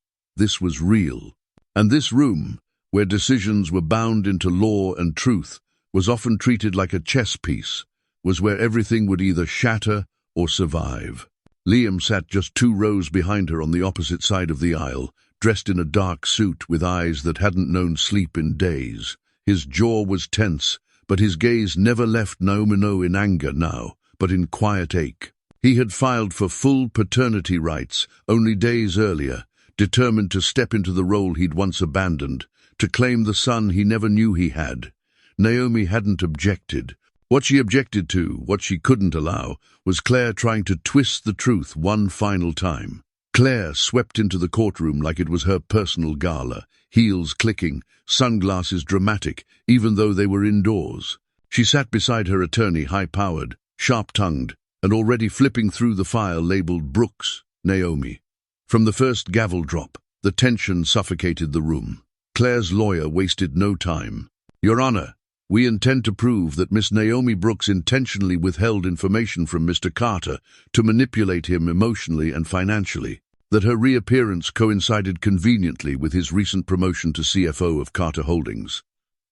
was real. And this room, where decisions were bound into law and truth, was often treated like a chess piece, was where everything would either shatter or survive. Liam sat just 2 rows behind her on the opposite side of the aisle, dressed in a dark suit with eyes that hadn't known sleep in days. His jaw was tense, but his gaze never left Naomi in anger now, but in quiet ache. He had filed for full paternity rights only days earlier, determined to step into the role he'd once abandoned, to claim the son he never knew he had. Naomi hadn't objected. What she objected to, what she couldn't allow, was Claire trying to twist the truth one final time. Claire swept into the courtroom like it was her personal gala, heels clicking, sunglasses dramatic, even though they were indoors. She sat beside her attorney, high-powered, sharp-tongued, and already flipping through the file labeled Brooks, Naomi. From the first gavel drop, the tension suffocated the room. Claire's lawyer wasted no time. "Your Honor, we intend to prove that Miss Naomi Brooks intentionally withheld information from Mr. Carter to manipulate him emotionally and financially, that her reappearance coincided conveniently with his recent promotion to CFO of Carter Holdings,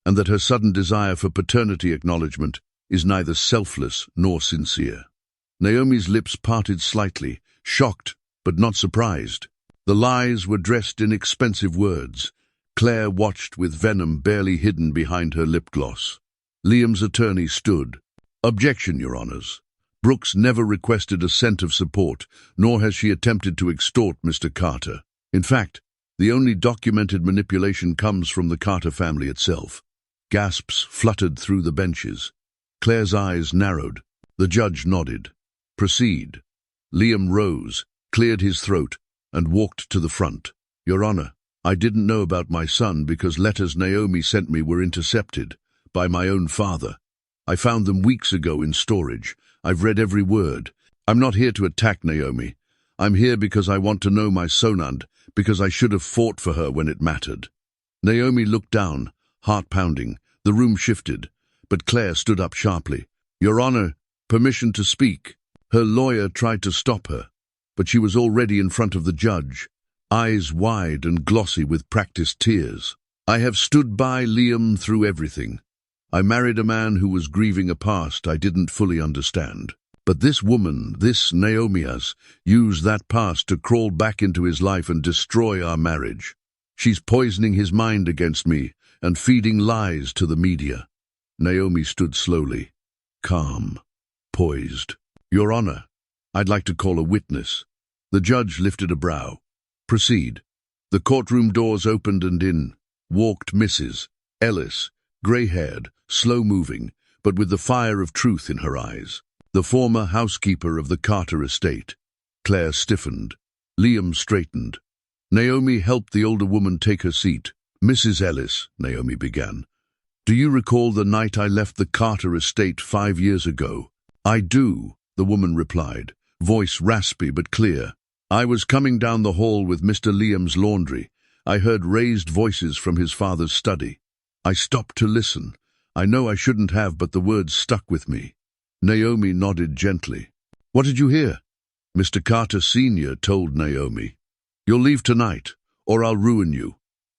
and that her sudden desire for paternity acknowledgement is neither selfless nor sincere." Naomi's lips parted slightly, shocked but not surprised. The lies were dressed in expensive words. Claire watched with venom barely hidden behind her lip gloss. Liam's attorney stood. "Objection, Your Honors. Brooks never requested a cent of support, nor has she attempted to extort Mr. Carter. In fact, the only documented manipulation comes from the Carter family itself." Gasps fluttered through the benches. Claire's eyes narrowed. The judge nodded. "Proceed." Liam rose, cleared his throat, and walked to the front. "Your Honor, I didn't know about my son because letters Naomi sent me were intercepted by my own father. I found them weeks ago in storage. I've read every word. I'm not here to attack Naomi. I'm here because I want to know my Sonand, because I should have fought for her when it mattered." Naomi looked down, heart pounding. The room shifted, but Claire stood up sharply. "Your Honor, permission to speak." Her lawyer tried to stop her, but she was already in front of the judge, eyes wide and glossy with practiced tears. "I have stood by Liam through everything. I married a man who was grieving a past I didn't fully understand. But this woman, this Naomi, has used that past to crawl back into his life and destroy our marriage. She's poisoning his mind against me and feeding lies to the media." Naomi stood slowly, calm, poised. "Your Honor, I'd like to call a witness." The judge lifted a brow. "Proceed." The courtroom doors opened and in walked Mrs. Ellis, grey-haired, slow-moving, but with the fire of truth in her eyes. The former housekeeper of the Carter estate. Claire stiffened. Liam straightened. Naomi helped the older woman take her seat. "Mrs. Ellis," Naomi began, "do you recall the night I left the Carter estate 5 years ago?" "I do," the woman replied, voice raspy but clear. "I was coming down the hall with Mr. Liam's laundry. I heard raised voices from his father's study. I stopped to listen. I know I shouldn't have, but the words stuck with me." Naomi nodded gently. "What did you hear?" Mr. Carter Sr. told Naomi, "You'll leave tonight, or I'll ruin you.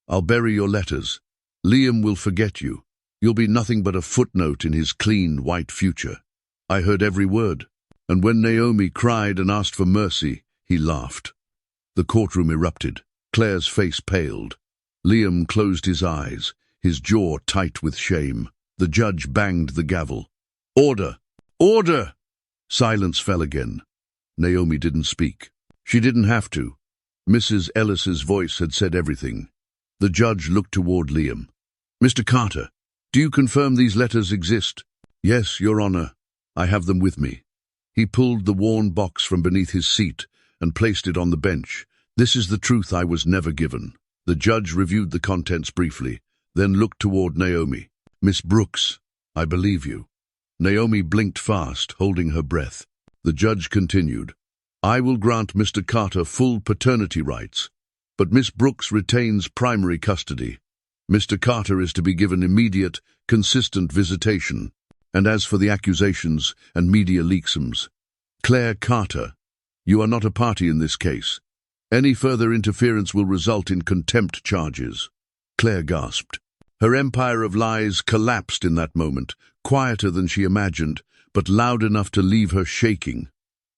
I'll bury your letters. Liam will forget you. You'll be nothing but a footnote in his clean, white future." I heard every word, and when Naomi cried and asked for mercy, he laughed. The courtroom erupted. Claire's face paled. Liam closed his eyes, his jaw tight with shame. The judge banged the gavel. "Order! Order!" Silence fell again. Naomi didn't speak. She didn't have to. Mrs. Ellis's voice had said everything. The judge looked toward Liam. "Mr. Carter, do you confirm these letters exist?" "Yes, Your Honor. I have them with me." He pulled the worn box from beneath his seat and placed it on the bench. "This is the truth I was never given. The judge reviewed the contents briefly, then looked toward Naomi. "Miss Brooks, I believe you." Naomi blinked fast, holding her breath. The judge continued, "I will grant Mr. Carter full paternity rights, but Miss Brooks retains primary custody. Mr. Carter is to be given immediate, consistent visitation. And as for the accusations and media leaksums, Claire Carter, you are not a party in this case. Any further interference will result in contempt charges." Claire gasped. Her empire of lies collapsed in that moment, quieter than she imagined, but loud enough to leave her shaking.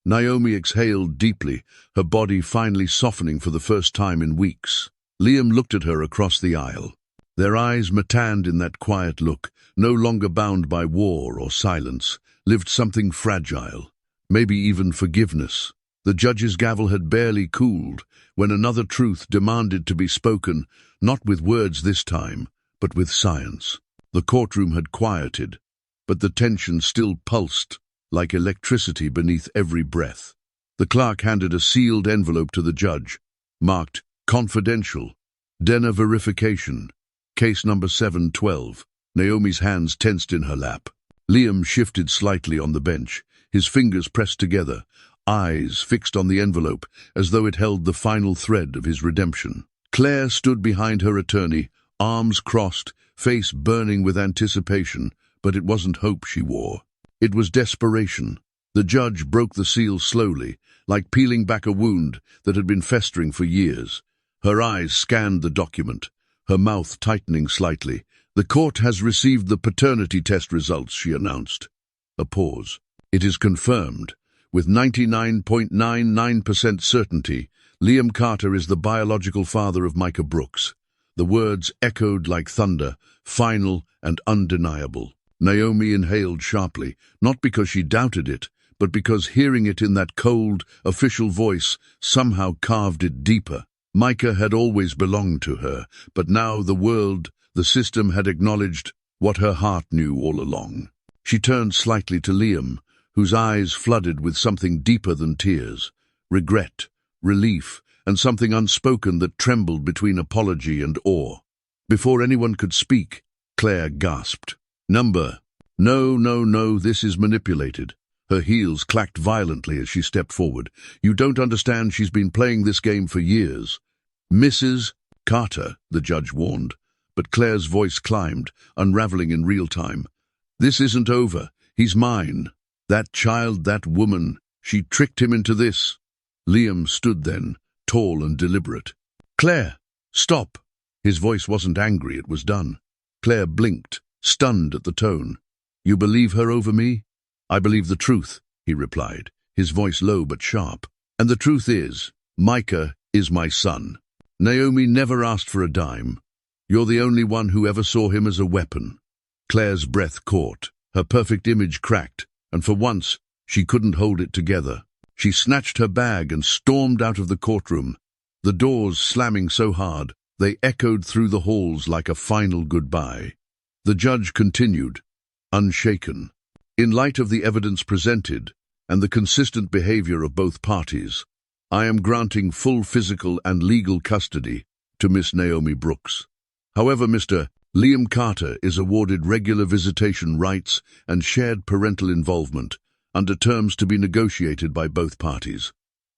Naomi exhaled deeply, her body finally softening for the first time in weeks. Liam looked at her across the aisle. Their eyes matanned in that quiet look, no longer bound by war or silence, lived something fragile, maybe even forgiveness. The judge's gavel had barely cooled when another truth demanded to be spoken, not with words this time, but with science. The courtroom had quieted, but the tension still pulsed like electricity beneath every breath. The clerk handed a sealed envelope to the judge, marked "Confidential, Denner Verification, Case number 712. Naomi's hands tensed in her lap. Liam shifted slightly on the bench, his fingers pressed together, eyes fixed on the envelope as though it held the final thread of his redemption. Claire stood behind her attorney, arms crossed, face burning with anticipation, but it wasn't hope she wore. It was desperation. The judge broke the seal slowly, like peeling back a wound that had been festering for years. Her eyes scanned the document, her mouth tightening slightly. "The court has received the paternity test results," she announced. A pause. "It is confirmed. With 99.99% certainty, Liam Carter is the biological father of Micah Brooks." The words echoed like thunder, final and undeniable. Naomi inhaled sharply, not because she doubted it, but because hearing it in that cold, official voice somehow carved it deeper. Micah had always belonged to her, but now the world, the system had acknowledged what her heart knew all along. She turned slightly to Liam, whose eyes flooded with something deeper than tears, regret, relief, and something unspoken that trembled between apology and awe. Before anyone could speak, Claire gasped. "Number. No, this is manipulated." Her heels clacked violently as she stepped forward. "You don't understand, she's been playing this game for years." "Mrs. Carter," the judge warned, but Claire's voice climbed, unraveling in real time. "This isn't over. He's mine. That child, that woman, she tricked him into this." Liam stood then, tall and deliberate. "Claire, stop!" His voice wasn't angry, it was done. Claire blinked, stunned at the tone. "You believe her over me?" "I believe the truth," he replied, his voice low but sharp. "And the truth is, Micah is my son. Naomi never asked for a dime. You're the only one who ever saw him as a weapon." Claire's breath caught, her perfect image cracked, and for once, she couldn't hold it together. She snatched her bag and stormed out of the courtroom, the doors slamming so hard they echoed through the halls like a final goodbye. The judge continued, unshaken. "In light of the evidence presented and the consistent behavior of both parties, I am granting full physical and legal custody to Miss Naomi Brooks. However, Mr. Liam Carter is awarded regular visitation rights and shared parental involvement under terms to be negotiated by both parties."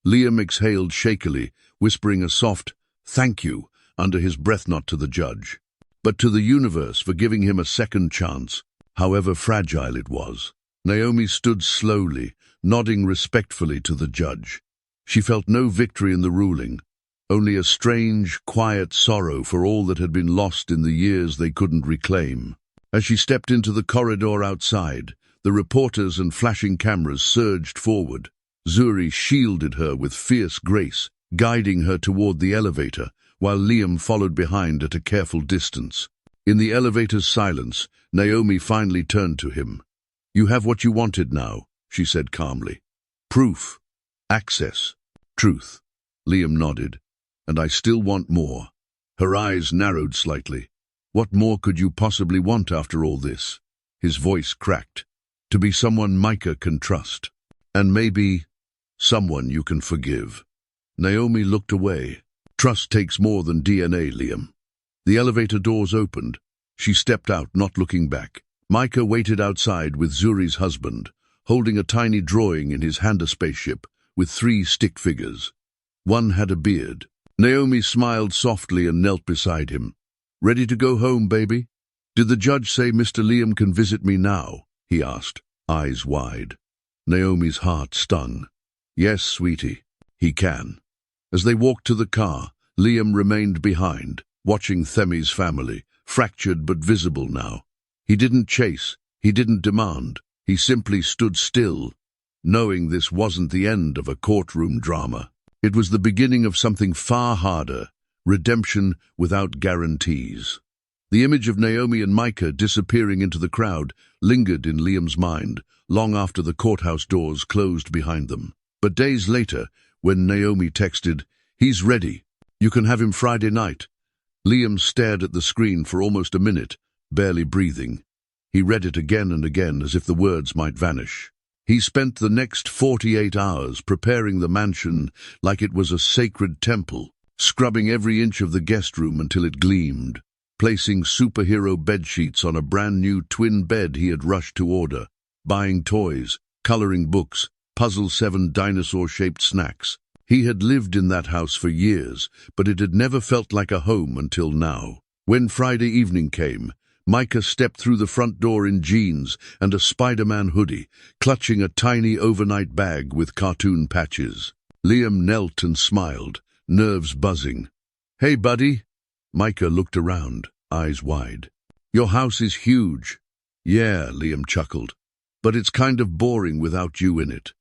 Liam exhaled shakily, whispering a soft, "Thank you," under his breath, not to the judge, but to the universe for giving him a second chance, however fragile it was. Naomi stood slowly, nodding respectfully to the judge. She felt no victory in the ruling, only a strange, quiet sorrow for all that had been lost in the years they couldn't reclaim. As she stepped into the corridor outside, the reporters and flashing cameras surged forward. Zuri shielded her with fierce grace, guiding her toward the elevator, while Liam followed behind at a careful distance. In the elevator's silence, Naomi finally turned to him. "You have what you wanted now," she said calmly. "Proof, access, truth." Liam nodded. "And I still want more." Her eyes narrowed slightly. "What more could you possibly want after all this?" His voice cracked. "To be someone Micah can trust. And maybe someone you can forgive." Naomi looked away, Trust takes more than DNA, Liam. The elevator doors opened. She stepped out, not looking back. Micah waited outside with Zuri's husband, holding a tiny drawing in his hand, a spaceship with 3 stick figures. One had a beard. Naomi smiled softly and knelt beside him. "Ready to go home, baby?" "Did the judge say Mr. Liam can visit me now?" he asked, eyes wide. Naomi's heart stung. "Yes, sweetie, he can." As they walked to the car, Liam remained behind, watching Themi's family, fractured but visible now. He didn't chase, he didn't demand, he simply stood still, knowing this wasn't the end of a courtroom drama. It was the beginning of something far harder, redemption without guarantees. The image of Naomi and Micah disappearing into the crowd lingered in Liam's mind, long after the courthouse doors closed behind them. But days later, when Naomi texted, "He's ready. You can have him Friday night," Liam stared at the screen for almost a minute, barely breathing. He read it again and again as if the words might vanish. He spent the next 48 hours preparing the mansion like it was a sacred temple, scrubbing every inch of the guest room until it gleamed, placing superhero bedsheets on a brand new twin bed he had rushed to order, buying toys, coloring books, puzzle 7 dinosaur-shaped snacks. He had lived in that house for years, but it had never felt like a home until now. When Friday evening came, Micah stepped through the front door in jeans and a Spider-Man hoodie, clutching a tiny overnight bag with cartoon patches. Liam knelt and smiled, nerves buzzing. "Hey, buddy." Micah looked around, eyes wide. "Your house is huge." "Yeah," Liam chuckled, "but it's kind of boring without you in it."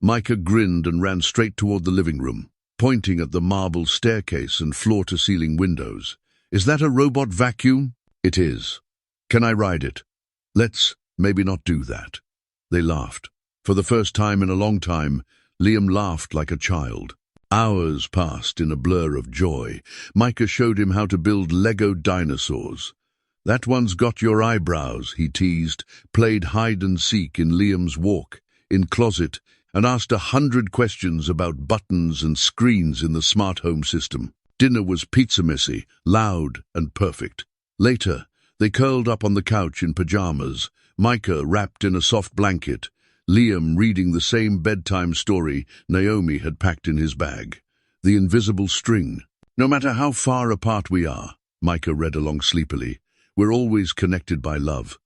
Micah grinned and ran straight toward the living room, pointing at the marble staircase and floor-to-ceiling windows. "Is that a robot vacuum?" "It is. Can I ride it?" "Let's maybe not do that." They laughed. For the first time in a long time, Liam laughed like a child. Hours passed in a blur of joy. Micah showed him how to build Lego dinosaurs. "That one's got your eyebrows," he teased, played hide-and-seek in Liam's walk, in closet, and asked 100 questions about buttons and screens in the smart home system. Dinner was pizza messy, loud, and perfect. Later, they curled up on the couch in pajamas, Micah wrapped in a soft blanket, Liam reading the same bedtime story Naomi had packed in his bag. The invisible string. "No matter how far apart we are," Micah read along sleepily, "we're always connected by love."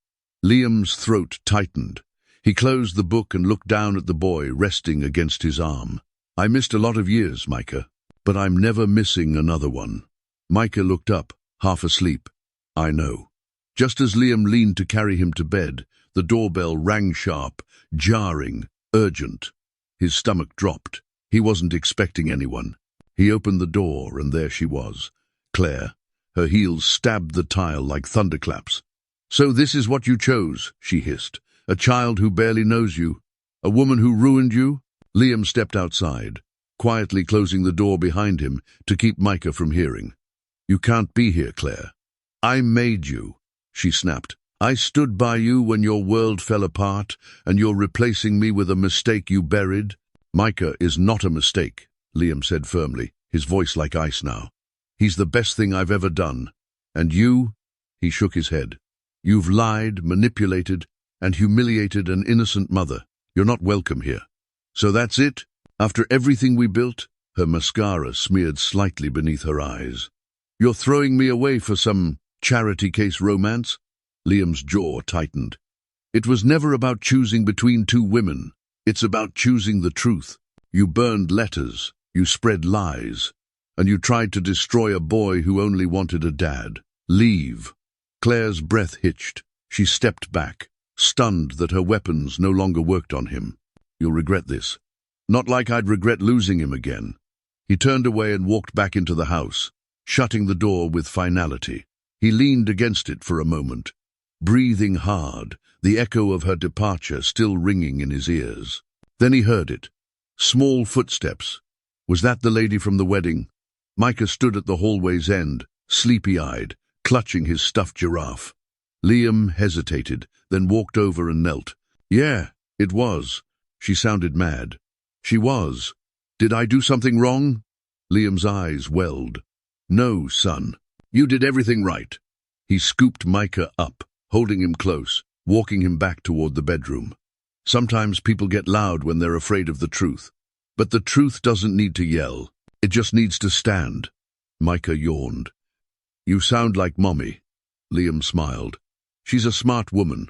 Liam's throat tightened. He closed the book and looked down at the boy resting against his arm. "I missed a lot of years, Micah, but I'm never missing another one." Micah looked up, half asleep. "I know." Just as Liam leaned to carry him to bed, the doorbell rang sharp, jarring, urgent. His stomach dropped. He wasn't expecting anyone. He opened the door, and there she was, Claire. Her heels stabbed the tile like thunderclaps. "So this is what you chose," she hissed. "A child who barely knows you? A woman who ruined you?" Liam stepped outside, quietly closing the door behind him to keep Micah from hearing. "You can't be here, Claire. I made you," she snapped. "I stood by you when your world fell apart, and you're replacing me with a mistake you buried." "Micah is not a mistake," Liam said firmly, his voice like ice now. "He's the best thing I've ever done. And you?" He shook his head. "You've lied, manipulated, and humiliated an innocent mother. You're not welcome here." "So that's it? After everything we built?" Her mascara smeared slightly beneath her eyes. "You're throwing me away for some charity case romance?" Liam's jaw tightened. "It was never about choosing between 2 women. It's about choosing the truth. You burned letters, you spread lies, and you tried to destroy a boy who only wanted a dad. Leave." Claire's breath hitched. She stepped back, stunned that her weapons no longer worked on him. "You'll regret this." "Not like I'd regret losing him again." He turned away and walked back into the house, shutting the door with finality. He leaned against it for a moment, breathing hard, the echo of her departure still ringing in his ears. Then he heard it. Small footsteps. Was that the lady from the wedding? Micah stood at the hallway's end, sleepy-eyed, clutching his stuffed giraffe. Liam hesitated, then walked over and knelt. "Yeah, it was." She sounded mad. "She was. Did I do something wrong?" Liam's eyes welled. No, son. You did everything right. He scooped Micah up, holding him close, walking him back toward the bedroom. Sometimes people get loud when they're afraid of the truth. But the truth doesn't need to yell. It just needs to stand. Micah yawned. You sound like Mommy. Liam smiled. She's a smart woman,